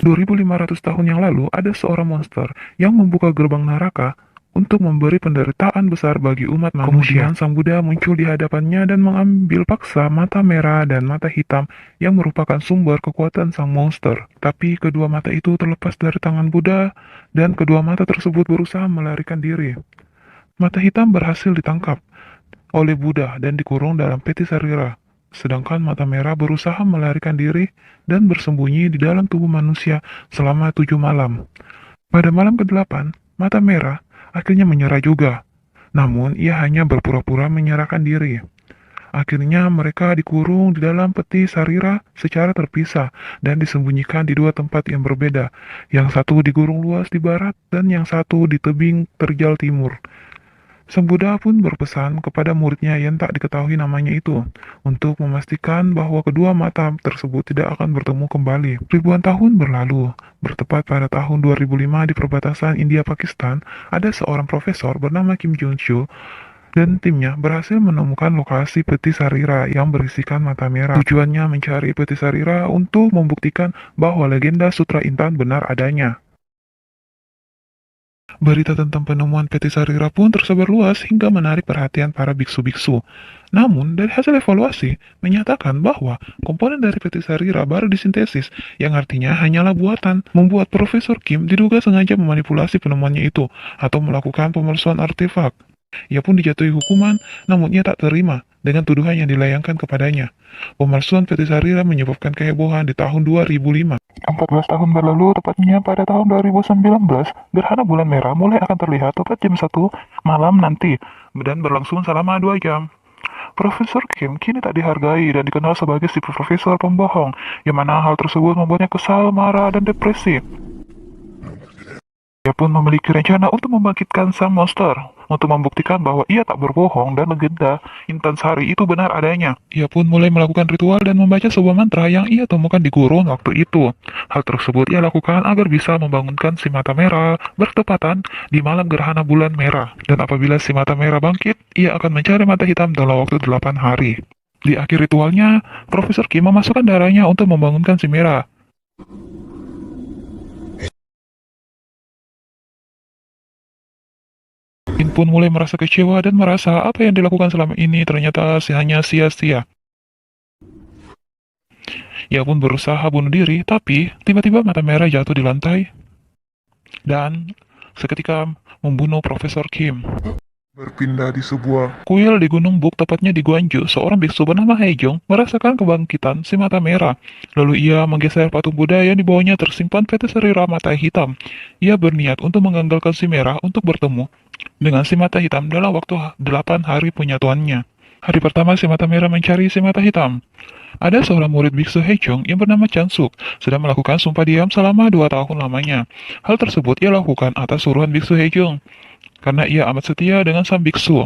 ...2500 tahun yang lalu, ada seorang monster yang membuka gerbang neraka untuk memberi penderitaan besar bagi umat manusia. Kemudian Sang Buddha muncul di hadapannya dan mengambil paksa mata merah dan mata hitam yang merupakan sumber kekuatan sang monster. Tapi kedua mata itu terlepas dari tangan Buddha dan kedua mata tersebut berusaha melarikan diri. Mata hitam berhasil ditangkap oleh Buddha dan dikurung dalam peti sarira. Sedangkan mata merah berusaha melarikan diri dan bersembunyi di dalam tubuh manusia selama 7 malam. Pada malam ke-8, mata merah akhirnya menyerah juga. Namun, ia hanya berpura-pura menyerahkan diri. Akhirnya mereka dikurung di dalam peti sarira secara terpisah dan disembunyikan di dua tempat yang berbeda. Yang satu di gurun luas di barat dan yang satu di tebing terjal timur. Sang Buddha pun berpesan kepada muridnya yang tak diketahui namanya itu, untuk memastikan bahwa kedua mata tersebut tidak akan bertemu kembali. Ribuan tahun berlalu, bertepat pada tahun 2005 di perbatasan India-Pakistan, ada seorang profesor bernama Kim Jong-chul dan timnya berhasil menemukan lokasi peti sarira yang berisikan mata merah. Tujuannya mencari peti sarira untuk membuktikan bahwa legenda Sutra Intan benar adanya. Berita tentang penemuan peti sarira pun tersebar luas hingga menarik perhatian para biksu-biksu. Namun, dari hasil evaluasi, menyatakan bahwa komponen dari peti sarira baru disintesis, yang artinya hanyalah buatan, membuat Profesor Kim diduga sengaja memanipulasi penemuannya itu, atau melakukan pemalsuan artefak. Ia pun dijatuhi hukuman, namun ia tak terima dengan tuduhan yang dilayangkan kepadanya. Pemalsuan peti sarira menyebabkan kehebohan di tahun 2005. 14 tahun berlalu, tepatnya pada tahun 2019, gerhana bulan merah mulai akan terlihat tepat jam 1 malam nanti, dan berlangsung selama 2 jam. Profesor Kim kini tak dihargai dan dikenal sebagai si profesor pembohong, yang mana hal tersebut membuatnya kesal, marah, dan depresi. Ia pun memiliki rencana untuk membangkitkan sang monster, untuk membuktikan bahwa ia tak berbohong dan legenda Intan Sari itu benar adanya. Ia pun mulai melakukan ritual dan membaca sebuah mantra yang ia temukan di gurun waktu itu. Hal tersebut ia lakukan agar bisa membangunkan si mata merah bertepatan di malam gerhana bulan merah. Dan apabila si mata merah bangkit, ia akan mencari mata hitam dalam waktu 8 hari. Di akhir ritualnya, Profesor Kim memasukkan darahnya untuk membangunkan si merah. Kim pun mulai merasa kecewa dan merasa apa yang dilakukan selama ini ternyata hanya sia-sia. Ia pun berusaha bunuh diri, tapi tiba-tiba mata merah jatuh di lantai dan seketika membunuh Profesor Kim. Berpindah di sebuah kuil di Gunung Buk, tepatnya di Guangzhou, seorang biksu bernama Haejong merasakan kebangkitan si mata merah. Lalu ia menggeser patung Buddha yang di bawahnya tersimpan peti sarira mata hitam. Ia berniat untuk menggagalkan si merah untuk bertemu dengan si mata hitam dalam waktu 8 hari penyatuannya. Hari pertama si mata merah mencari si mata hitam. Ada seorang murid biksu Haejong yang bernama Chansuk sedang melakukan sumpah diam selama 2 tahun lamanya. Hal tersebut ia lakukan atas suruhan biksu Haejong, karena ia amat setia dengan sang biksu.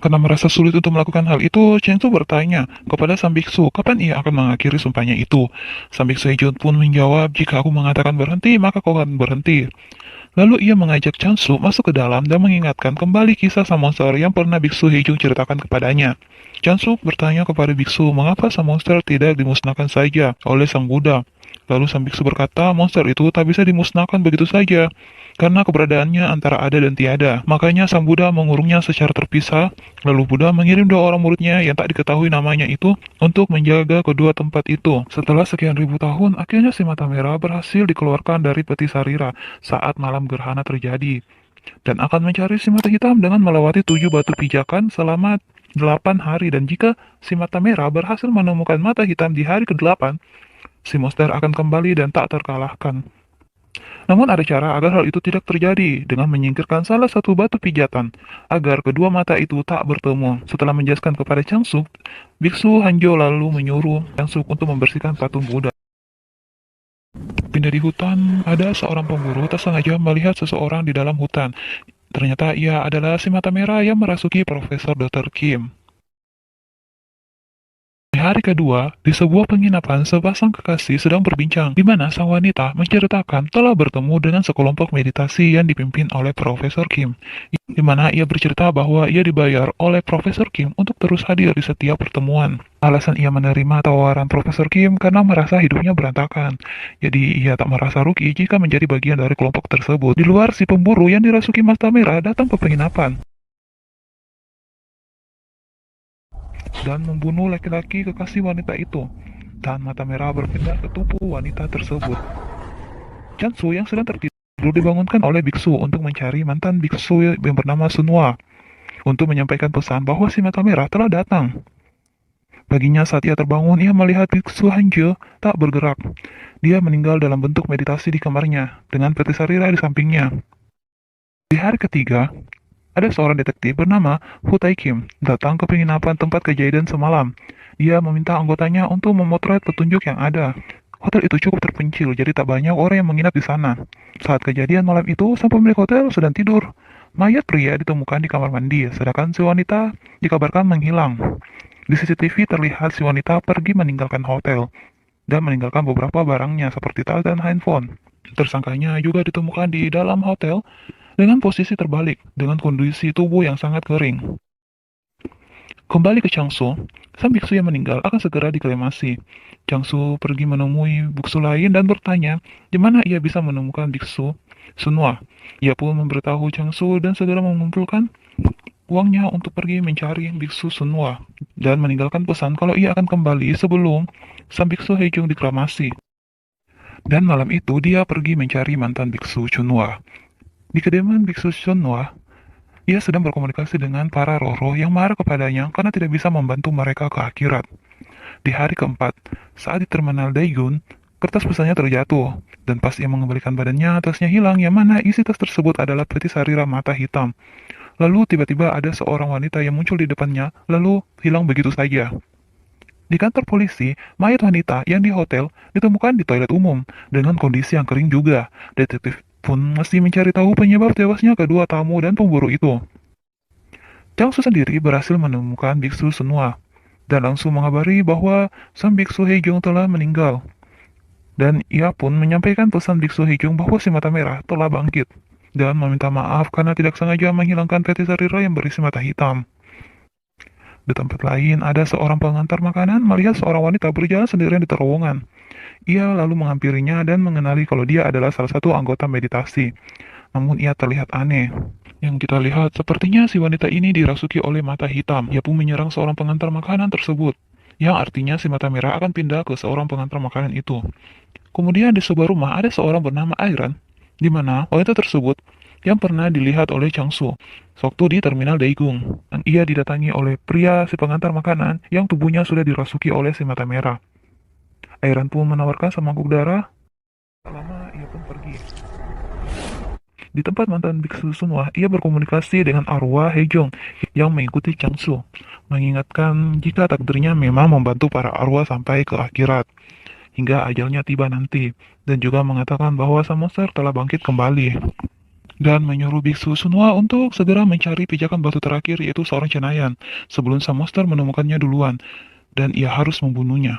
Karena merasa sulit untuk melakukan hal itu, Chansuk bertanya kepada sang biksu kapan ia akan mengakhiri sumpahnya itu. Sang biksu Haejong pun menjawab, jika aku mengatakan berhenti, maka kau akan berhenti. Lalu ia mengajak Chansuk masuk ke dalam dan mengingatkan kembali kisah sang monster yang pernah biksu Haejong ceritakan kepadanya. Chansuk bertanya kepada biksu mengapa sang monster tidak dimusnahkan saja oleh sang Buddha. Lalu sang biksu berkata monster itu tak bisa dimusnahkan begitu saja, karena keberadaannya antara ada dan tiada. Makanya sang Buddha mengurungnya secara terpisah, lalu Buddha mengirim 2 orang muridnya yang tak diketahui namanya itu untuk menjaga kedua tempat itu. Setelah sekian ribu tahun, akhirnya si mata merah berhasil dikeluarkan dari peti sarira saat malam gerhana terjadi, dan akan mencari si mata hitam dengan melewati 7 batu pijakan selama 8 hari. Dan jika si mata merah berhasil menemukan mata hitam di hari ke-8, si monster akan kembali dan tak terkalahkan. Namun ada cara agar hal itu tidak terjadi, dengan menyingkirkan salah satu batu pijatan, agar kedua mata itu tak bertemu. Setelah menjelaskan kepada Chansuk, biksu Hanjo lalu menyuruh Chansuk untuk membersihkan patung Buddha. Berpindah di hutan, ada seorang pemburu tak sengaja melihat seseorang di dalam hutan. Ternyata ia adalah si mata merah yang merasuki Profesor Dr. Kim. Di hari kedua, di sebuah penginapan, sepasang kekasih sedang berbincang, di mana sang wanita menceritakan telah bertemu dengan sekelompok meditasi yang dipimpin oleh Profesor Kim, di mana ia bercerita bahwa ia dibayar oleh Profesor Kim untuk terus hadir di setiap pertemuan. Alasan ia menerima tawaran Profesor Kim karena merasa hidupnya berantakan, jadi ia tak merasa rugi jika menjadi bagian dari kelompok tersebut. Di luar, si pemburu yang dirasuki mata merah datang ke penginapan dan membunuh laki-laki kekasih wanita itu, dan mata merah berpindah ke tubuh wanita tersebut. Chansu yang sedang tertidur dibangunkan oleh biksu untuk mencari mantan biksu yang bernama Sunwa, untuk menyampaikan pesan bahwa si mata merah telah datang. Paginya saat ia terbangun, ia melihat biksu Hanjo tak bergerak. Dia meninggal dalam bentuk meditasi di kamarnya, dengan peti sarira di sampingnya. Di hari ketiga, ada seorang detektif bernama Hu Tai Kim datang ke penginapan tempat kejadian semalam. Dia meminta anggotanya untuk memotret petunjuk yang ada. Hotel itu cukup terpencil, jadi tak banyak orang yang menginap di sana. Saat kejadian malam itu, sang pemilik hotel sedang tidur. Mayat pria ditemukan di kamar mandi, sedangkan si wanita dikabarkan menghilang. Di CCTV terlihat si wanita pergi meninggalkan hotel dan meninggalkan beberapa barangnya seperti tas dan handphone. Tersangkanya juga ditemukan di dalam hotel dengan posisi terbalik, dengan kondisi tubuh yang sangat kering. Kembali ke Changsu, sang biksu yang meninggal akan segera dikremasi. Changsu pergi menemui biksu lain dan bertanya di mana ia bisa menemukan biksu Sunwa. Ia pun memberitahu Changsu dan segera mengumpulkan uangnya untuk pergi mencari biksu Sunwa dan meninggalkan pesan kalau ia akan kembali sebelum sang biksu Heijung dikremasi. Dan malam itu dia pergi mencari mantan biksu Chunwa. Di kediaman biksu Sunwa, ia sedang berkomunikasi dengan para roh-roh yang marah kepadanya karena tidak bisa membantu mereka ke akhirat. Di hari keempat, saat di terminal Daegun, kertas pesannya terjatuh, dan pas ia mengembalikan badannya, tasnya hilang, yang mana isi tas tersebut adalah peti sarira mata hitam. Lalu tiba-tiba ada seorang wanita yang muncul di depannya, lalu hilang begitu saja. Di kantor polisi, mayat wanita yang di hotel ditemukan di toilet umum, dengan kondisi yang kering juga. Detektif pun masih mencari tahu penyebab tewasnya kedua tamu dan pemburu itu. Changsu sendiri berhasil menemukan biksu Sunwa, dan langsung mengabari bahwa sang biksu Heijung telah meninggal. Dan ia pun menyampaikan pesan biksu Heijung bahwa si mata merah telah bangkit, dan meminta maaf karena tidak sengaja menghilangkan peti sarira yang berisi mata hitam. Di tempat lain, ada seorang pengantar makanan melihat seorang wanita berjalan sendirian di terowongan. Ia lalu menghampirinya dan mengenali kalau dia adalah salah satu anggota meditasi. Namun ia terlihat aneh. Yang kita lihat, sepertinya si wanita ini dirasuki oleh mata hitam. Ia pun menyerang seorang pengantar makanan tersebut, yang artinya si mata merah akan pindah ke seorang pengantar makanan itu. Kemudian di sebuah rumah ada seorang bernama Iron, di mana wanita tersebut yang pernah dilihat oleh Changsu sewaktu di terminal Daegung. Dan ia didatangi oleh pria si pengantar makanan yang tubuhnya sudah dirasuki oleh si mata merah. Iron pun menawarkan semangkuk darah. Tak lama ia pun pergi. Di tempat mantan biksu Sunwa, ia berkomunikasi dengan arwah Heijong yang mengikuti Changsu, mengingatkan jika takdirnya memang membantu para arwah sampai ke akhirat, hingga ajalnya tiba nanti, dan juga mengatakan bahwa sang monster telah bangkit kembali. Dan menyuruh biksu Sunwa untuk segera mencari pijakan batu terakhir yaitu seorang cenayan, sebelum sang monster menemukannya duluan, dan ia harus membunuhnya.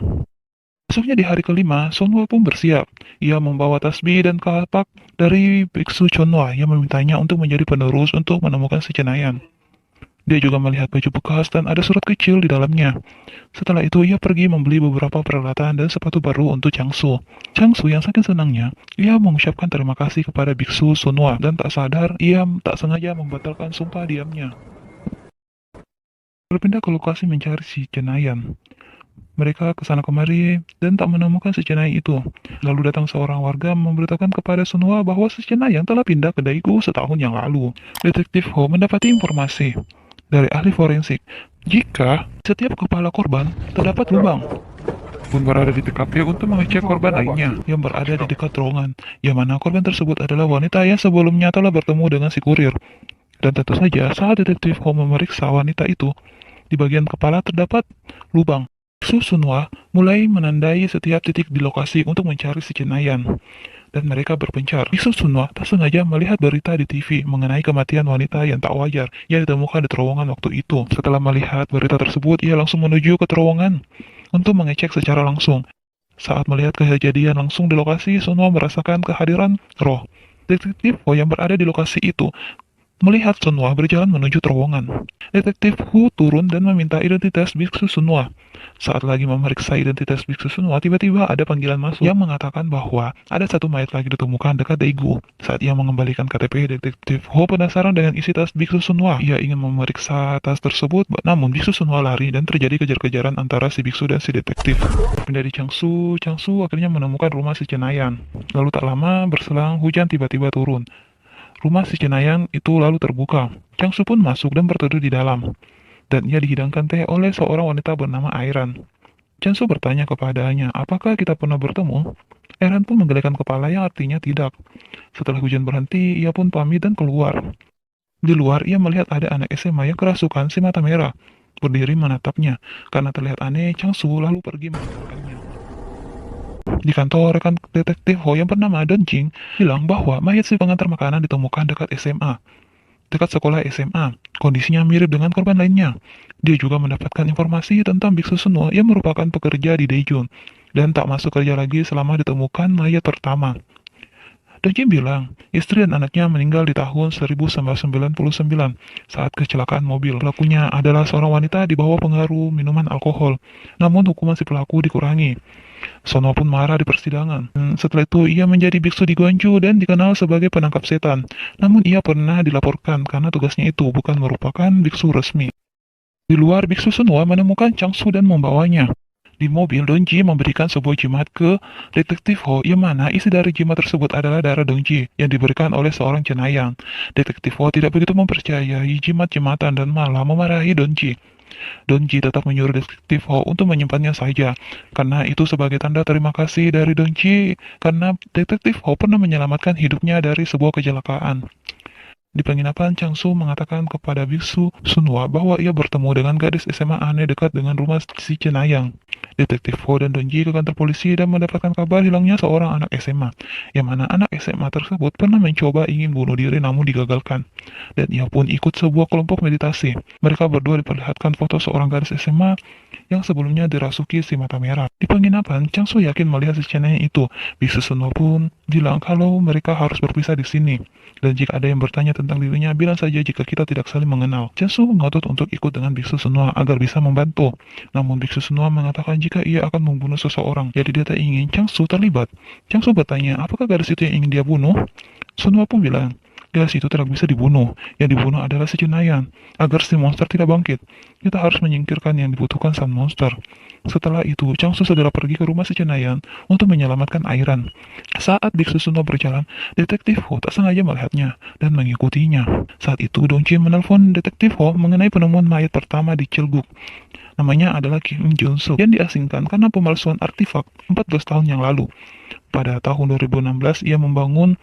Besoknya di hari kelima, Sunwa pun bersiap. Ia membawa tasbih dan kapak dari biksu Chunwa yang memintanya untuk menjadi penerus untuk menemukan si cenayan. Dia juga melihat baju bekas dan ada surat kecil di dalamnya. Setelah itu ia pergi membeli beberapa peralatan dan sepatu baru untuk Changsu. Changsu yang saking senangnya, ia mengucapkan terima kasih kepada biksu Sunwa dan tak sadar ia tak sengaja membatalkan sumpah diamnya. Berpindah ke lokasi mencari si cenayan. Mereka kesana kemari dan tak menemukan si cenayan itu. Lalu datang seorang warga memberitakan kepada Sunwa bahwa si cenayan telah pindah ke Daegu setahun yang lalu. Detektif Ho mendapati informasi dari ahli forensik jika setiap kepala korban terdapat lubang pun berada di TKP untuk mengecek korban lainnya yang berada di dekat terowongan, yang mana korban tersebut adalah wanita yang sebelumnya telah bertemu dengan si kurir. Dan tentu saja saat detektif Ho memeriksa wanita itu, di bagian kepala terdapat lubang. Su Sunwa mulai menandai setiap titik di lokasi untuk mencari si Cenayan, dan mereka berpencar. Biksu Sunwa tak sengaja melihat berita di TV mengenai kematian wanita yang tak wajar yang ditemukan di terowongan waktu itu. Setelah melihat berita tersebut, ia langsung menuju ke terowongan untuk mengecek secara langsung. Saat melihat kejadian langsung di lokasi, Sunwa merasakan kehadiran roh. Detektif Ho yang berada di lokasi itu melihat Sunwa berjalan menuju terowongan. Detektif Hu turun dan meminta identitas Biksu Sunwa. Saat lagi memeriksa identitas Biksu Sunwa, tiba-tiba ada panggilan masuk yang mengatakan bahwa ada satu mayat lagi ditemukan dekat Daegu. Saat ia mengembalikan KTP, Detektif Hu penasaran dengan isi tas Biksu Sunwa. Ia ingin memeriksa tas tersebut, namun Biksu Sunwa lari dan terjadi kejar-kejaran antara si biksu dan si detektif. Pindah di Changsu akhirnya menemukan rumah si Cenayan. Lalu tak lama berselang, hujan tiba-tiba turun. Rumah si Cenayan itu lalu terbuka. Changsu pun masuk dan berteduh di dalam. Dan ia dihidangkan teh oleh seorang wanita bernama Airan. Changsu bertanya kepadanya, apakah kita pernah bertemu? Airan pun menggelengkan kepala yang artinya tidak. Setelah hujan berhenti, ia pun pamit dan keluar. Di luar, ia melihat ada anak SMA yang kerasukan si mata merah, berdiri menatapnya. Karena terlihat aneh, Changsu lalu pergi meninggalkannya. Di kantor, rekan detektif Ho yang bernama Don Jing bilang bahwa mayat si pengantar makanan ditemukan dekat SMA. Dekat sekolah SMA, kondisinya mirip dengan korban lainnya. Dia juga mendapatkan informasi tentang Biksu Sunwa yang merupakan pekerja di Daejeon dan tak masuk kerja lagi selama ditemukan mayat pertama. Don Jing bilang, istri dan anaknya meninggal di tahun 1999 saat kecelakaan mobil. Pelakunya adalah seorang wanita di bawah pengaruh minuman alkohol, namun hukuman si pelaku dikurangi. Sono pun marah di persidangan. Setelah itu, ia menjadi biksu di Gwangju dan dikenal sebagai penangkap setan. Namun ia pernah dilaporkan karena tugasnya itu bukan merupakan biksu resmi. Di luar, Biksu Sunwa menemukan Changsu dan membawanya. Di mobil, Donji memberikan sebuah jimat ke Detektif Ho, yang mana isi dari jimat tersebut adalah darah Donji yang diberikan oleh seorang cenayang. Detektif Ho tidak begitu mempercayai jimat-jimatan dan malah memarahi Donji. Donji tetap menyuruh Detektif Ho untuk menyimpannya saja, karena itu sebagai tanda terima kasih dari Donji karena Detektif Ho pernah menyelamatkan hidupnya dari sebuah kecelakaan. Di penginapan, Changsu mengatakan kepada Biksu Sunwa bahwa ia bertemu dengan gadis SMA aneh dekat dengan rumah si Cenayang. Detektif Ho dan Donji ke kantor polisi dan mendapatkan kabar hilangnya seorang anak SMA, yang mana anak SMA tersebut pernah mencoba ingin bunuh diri namun digagalkan. Dan ia pun ikut sebuah kelompok meditasi. Mereka berdua diperlihatkan foto seorang gadis SMA yang sebelumnya dirasuki si mata merah. Di penginapan, Changsu yakin melihat si Cenayang itu. Biksu Sunwa pun bilang kalau mereka harus berpisah di sini. Dan jika ada yang bertanya tentang dirinya, bilang saja jika kita tidak saling mengenal. Changsu ngotot untuk ikut dengan Biksu Sunwa agar bisa membantu. Namun Biksu Sunwa mengatakan jika ia akan membunuh seseorang, jadi dia tak ingin Changsu terlibat. Changsu bertanya, apakah gadis itu yang ingin dia bunuh? Sunwa pun bilang, gadis itu tidak bisa dibunuh. Yang dibunuh adalah si Cenayan. Agar si monster tidak bangkit, kita harus menyingkirkan yang dibutuhkan sang monster. Setelah itu, Changsu segera pergi ke rumah si Cenayan untuk menyelamatkan Airan. Saat Biksu Sunwa berjalan, Detektif Ho tak sengaja melihatnya dan mengikutinya. Saat itu, Donji menelpon Detektif Ho mengenai penemuan mayat pertama di Cilguk. Namanya adalah Kim Jun-suk yang diasingkan karena pemalsuan artefak 14 tahun yang lalu. Pada tahun 2016, ia membangun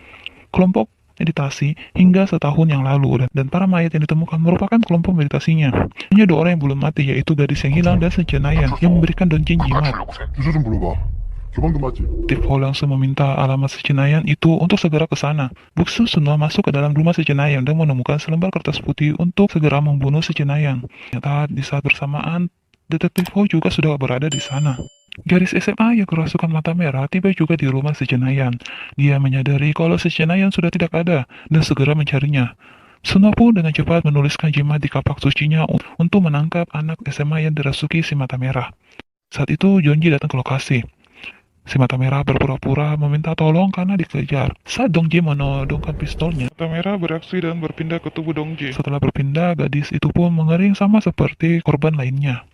kelompok meditasi hingga setahun yang lalu, dan para mayat yang ditemukan merupakan kelompok meditasinya. Hanya dua orang yang belum mati, yaitu gadis yang hilang dan si Cenayang yang memberikan Donjin jimat. 주소 좀 불러봐. 교방도 맞지? Detektif Ho langsung meminta alamat si Cenayang itu untuk segera ke sana. Biksu Sunwa masuk ke dalam rumah si Cenayang dan menemukan selembar kertas putih untuk segera membunuh si Cenayang. Ternyata di saat bersamaan, Detektif Ho juga sudah berada di sana. Gadis SMA yang kerasukan mata merah tiba juga di rumah si Cenayang. Dia menyadari kalau si Cenayang sudah tidak ada dan segera mencarinya. Sunwa pun dengan cepat menuliskan jimat di kapak sucinya untuk menangkap anak SMA yang dirasuki si mata merah. Saat itu Jonji datang ke lokasi. Si mata merah berpura-pura meminta tolong karena dikejar. Saat Dongji menodongkan pistolnya, mata merah bereaksi dan berpindah ke tubuh Dongji. Setelah berpindah, gadis itu pun mengering sama seperti korban lainnya.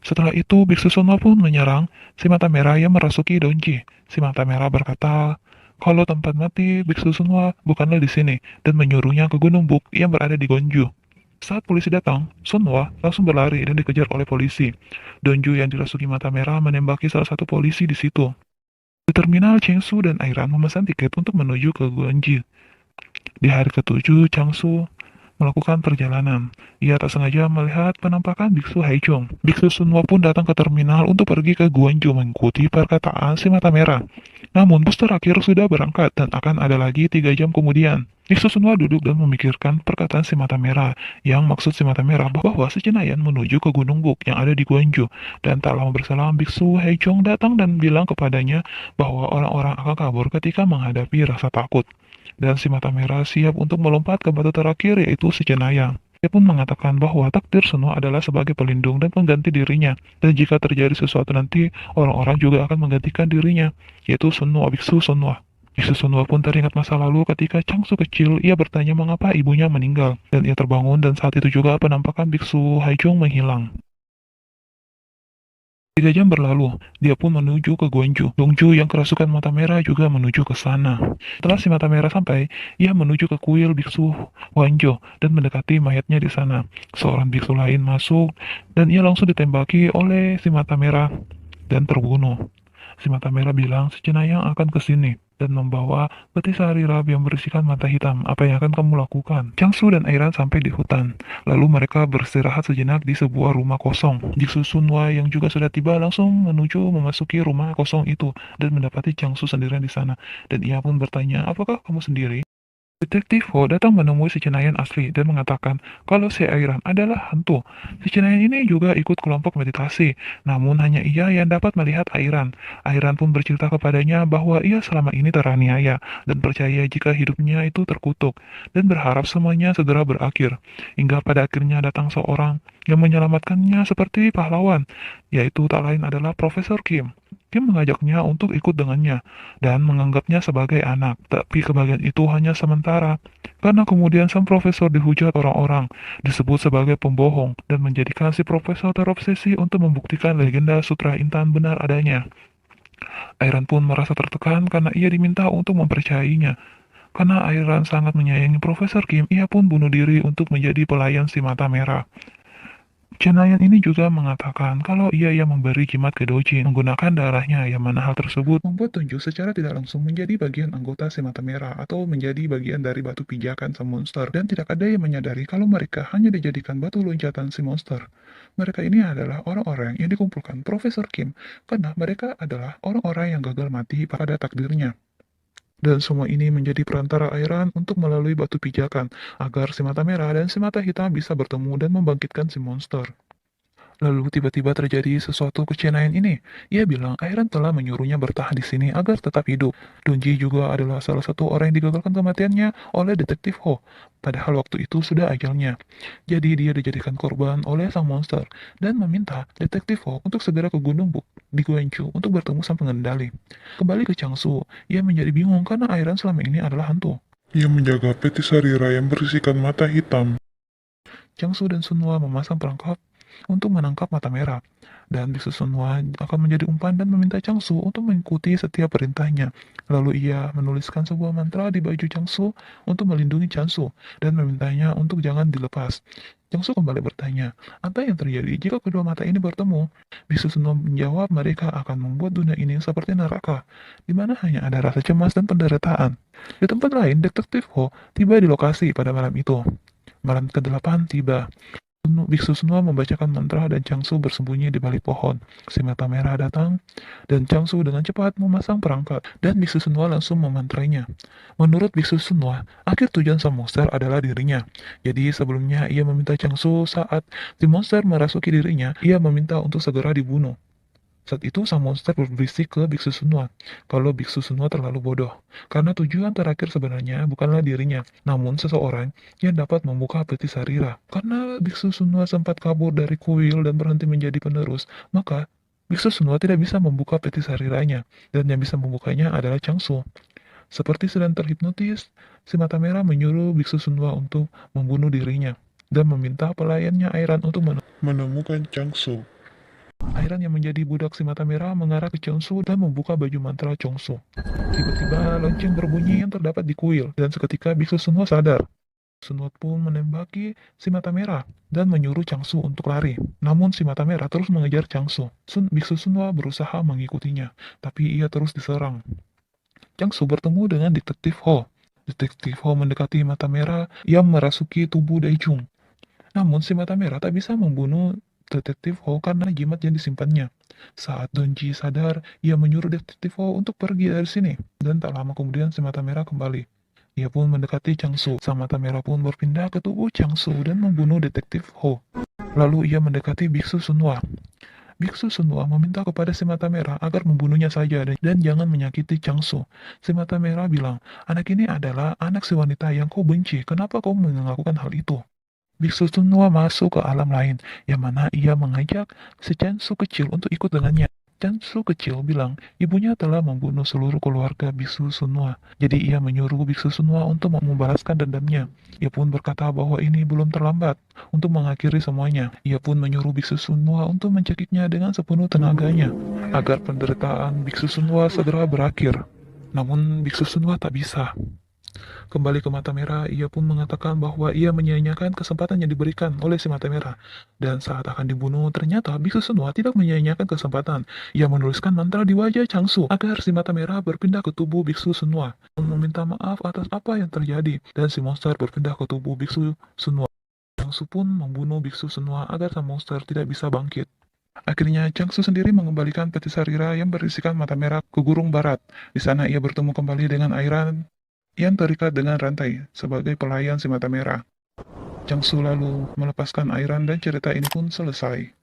Setelah itu, Biksu Sunwa pun menyerang si mata merah yang merasuki Donji. Si mata merah berkata, kalau tempat mati Biksu Sunwa bukanlah di sini, dan menyuruhnya ke Gunung Buk yang berada di Gonju. Saat polisi datang, Sunwa langsung berlari dan dikejar oleh polisi. Donju yang dirasuki mata merah menembaki salah satu polisi di situ. Di terminal, Changsu dan Airan memesan tiket untuk menuju ke Gonji. Di hari ke-7, Changsu melakukan perjalanan. Ia tak sengaja melihat penampakan Biksu Haichung. Biksu Sunwa pun datang ke terminal untuk pergi ke Guangzhou mengikuti perkataan si mata merah. Namun bus terakhir sudah berangkat dan akan ada lagi 3 jam kemudian. Biksu Sunwa duduk dan memikirkan perkataan si mata merah, yang maksud si mata merah bahwa si Cenayan menuju ke Gunung Buk yang ada di Guangzhou. Dan tak lama berselang Biksu Haichung datang dan bilang kepadanya bahwa orang-orang akan kabur ketika menghadapi rasa takut. Dan si mata merah siap untuk melompat ke batu terakhir, yaitu si Cenayang. Dia pun mengatakan bahwa takdir Sunwa adalah sebagai pelindung dan pengganti dirinya, dan jika terjadi sesuatu nanti, orang-orang juga akan menggantikan dirinya, yaitu Sunwa, Biksu Sunwa. Biksu Sunwa pun teringat masa lalu ketika Changsu kecil, ia bertanya mengapa ibunya meninggal, dan ia terbangun dan saat itu juga penampakan Biksu Haichung menghilang. 3 jam berlalu, dia pun menuju ke Guangzhou. Dongju yang kerasukan mata merah juga menuju ke sana. Setelah si mata merah sampai, ia menuju ke kuil biksu Guangzhou dan mendekati mayatnya di sana. Seorang biksu lain masuk dan ia langsung ditembaki oleh si mata merah dan terbunuh. Si mata merah bilang si Cenayang akan ke sini dan membawa peti sari rab yang berisikan mata hitam. Apa yang akan kamu lakukan? Changsu dan Airan sampai di hutan. Lalu mereka beristirahat sejenak di sebuah rumah kosong. Jiksu Sunwa yang juga sudah tiba langsung memasuki rumah kosong itu dan mendapati Changsu sendirian di sana. Dan ia pun bertanya, apakah kamu sendiri? Detektif Ho datang menemui si Cenayan asli dan mengatakan kalau si Airan adalah hantu. Si Cenayan ini juga ikut kelompok meditasi, namun hanya ia yang dapat melihat Airan. Airan pun bercerita kepadanya bahwa ia selama ini teraniaya dan percaya jika hidupnya itu terkutuk dan berharap semuanya segera berakhir. Hingga pada akhirnya datang seorang yang menyelamatkannya seperti pahlawan, yaitu tak lain adalah Profesor Kim. Kim mengajaknya untuk ikut dengannya dan menganggapnya sebagai anak. Tapi kebahagiaan itu hanya sementara, karena kemudian sang profesor dihujat orang-orang, disebut sebagai pembohong, dan menjadikan si profesor terobsesi untuk membuktikan legenda Sutra Intan benar adanya. Airan pun merasa tertekan karena ia diminta untuk mempercayainya. Karena Airan sangat menyayangi Profesor Kim, ia pun bunuh diri untuk menjadi pelayan si mata merah. Cenayan ini juga mengatakan kalau ia yang memberi jimat ke Dojin menggunakan darahnya, yang mana hal tersebut membuat Tunju secara tidak langsung menjadi bagian anggota si mata merah atau menjadi bagian dari batu pijakan si monster, dan tidak ada yang menyadari kalau mereka hanya dijadikan batu loncatan si monster. Mereka ini adalah orang-orang yang dikumpulkan Profesor Kim karena mereka adalah orang-orang yang gagal mati pada takdirnya. Dan semua ini menjadi perantara Airan untuk melalui batu pijakan, agar si mata merah dan si mata hitam bisa bertemu dan membangkitkan si monster. Lalu tiba-tiba terjadi sesuatu ke Chenayan ini. Ia bilang Airan telah menyuruhnya bertahan di sini agar tetap hidup. Dunji juga adalah salah satu orang yang digagalkan kematiannya oleh detektif Ho. Padahal waktu itu sudah ajalnya. Jadi dia dijadikan korban oleh sang monster dan meminta detektif Ho untuk segera ke Gunung Buk di Guangzhou untuk bertemu sang pengendali. Kembali ke Changsu, ia menjadi bingung karena Airan selama ini adalah hantu. Ia menjaga peti sarira yang berisikan mata hitam. Changsu dan Sunwa memasang perangkap untuk menangkap mata merah, dan Biksu Sunwa akan menjadi umpan dan meminta Changsu untuk mengikuti setiap perintahnya. Lalu ia menuliskan sebuah mantra di baju Changsu untuk melindungi Changsu dan memintanya untuk jangan dilepas. Changsu kembali bertanya, apa yang terjadi jika kedua mata ini bertemu? Biksu Sunwa menjawab mereka akan membuat dunia ini seperti neraka, di mana hanya ada rasa cemas dan penderitaan. Di tempat lain, detektif Ho tiba di lokasi pada malam itu. Malam ke-8 tiba. Biksu Sunwa membacakan mantra dan Changsu bersembunyi di balik pohon. Si mata merah datang dan Changsu dengan cepat memasang perangkap dan Biksu Sunwa langsung memantrainya. Menurut Biksu Sunwa, akhir tujuan sang monster adalah dirinya. Jadi sebelumnya ia meminta Changsu saat si monster merasuki dirinya, ia meminta untuk segera dibunuh. Saat itu sang monster berbisik ke Biksu Sunwa kalau Biksu Sunwa terlalu bodoh, karena tujuan terakhir sebenarnya bukanlah dirinya, namun seseorang yang dapat membuka peti sarira. Karena Biksu Sunwa sempat kabur dari kuil dan berhenti menjadi penerus, maka Biksu Sunwa tidak bisa membuka peti sariranya, dan yang bisa membukanya adalah Changsu. Seperti sedang terhipnotis, si mata merah menyuruh Biksu Sunwa untuk membunuh dirinya, dan meminta pelayannya Airan untuk Menemukan Changsu. Airan yang menjadi budak si mata merah mengarah ke Chongsu dan membuka baju mantra Chongsu. Tiba-tiba lonceng berbunyi yang terdapat di kuil, dan seketika Biksu Sunwa sadar. Sunwa pun menembaki si mata merah dan menyuruh Changsu untuk lari. Namun si mata merah terus mengejar Changsu. Biksu Sunwa berusaha mengikutinya, tapi ia terus diserang. Changsu bertemu dengan detektif Ho. Detektif Ho mendekati mata merah yang merasuki tubuh Daijun. Namun si mata merah tak bisa membunuh Detektif Ho karena jimat yang disimpannya. Saat Donji sadar, ia menyuruh Detektif Ho untuk pergi dari sini. Dan tak lama kemudian si mata merah kembali. Ia pun mendekati Changsu. Sang mata merah pun berpindah ke tubuh Changsu dan membunuh Detektif Ho. Lalu ia mendekati Biksu Sunwa. Biksu Sunwa meminta kepada si mata merah agar membunuhnya saja dan jangan menyakiti Changsu. Si mata merah bilang, anak ini adalah anak si wanita yang kau benci. Kenapa kau melakukan hal itu? Biksu Sunwa masuk ke alam lain, yang mana ia mengajak si Chansu kecil untuk ikut dengannya. Chansu kecil bilang, ibunya telah membunuh seluruh keluarga Biksu Sunwa. Jadi ia menyuruh Biksu Sunwa untuk membalaskan dendamnya. Ia pun berkata bahwa ini belum terlambat untuk mengakhiri semuanya. Ia pun menyuruh Biksu Sunwa untuk mencekiknya dengan sepenuh tenaganya, agar penderitaan Biksu Sunwa segera berakhir. Namun Biksu Sunwa tak bisa. Kembali ke mata merah, ia pun mengatakan bahwa ia menyia-nyiakan kesempatan yang diberikan oleh si mata merah. Dan saat akan dibunuh, ternyata Biksu Sunwa tidak menyia-nyiakan kesempatan. Ia menuliskan mantra di wajah Changsu agar si mata merah berpindah ke tubuh Biksu Sunwa, meminta maaf atas apa yang terjadi, dan si monster berpindah ke tubuh Biksu Sunwa. Changsu pun membunuh Biksu Sunwa agar sang monster tidak bisa bangkit. Akhirnya, Changsu sendiri mengembalikan peti sarira yang berisikan mata merah ke Gurun Barat. Di sana ia bertemu kembali dengan Airan yang terikat dengan rantai sebagai pelayan si mata merah. Changsu lalu melepaskan Airan dan cerita ini pun selesai.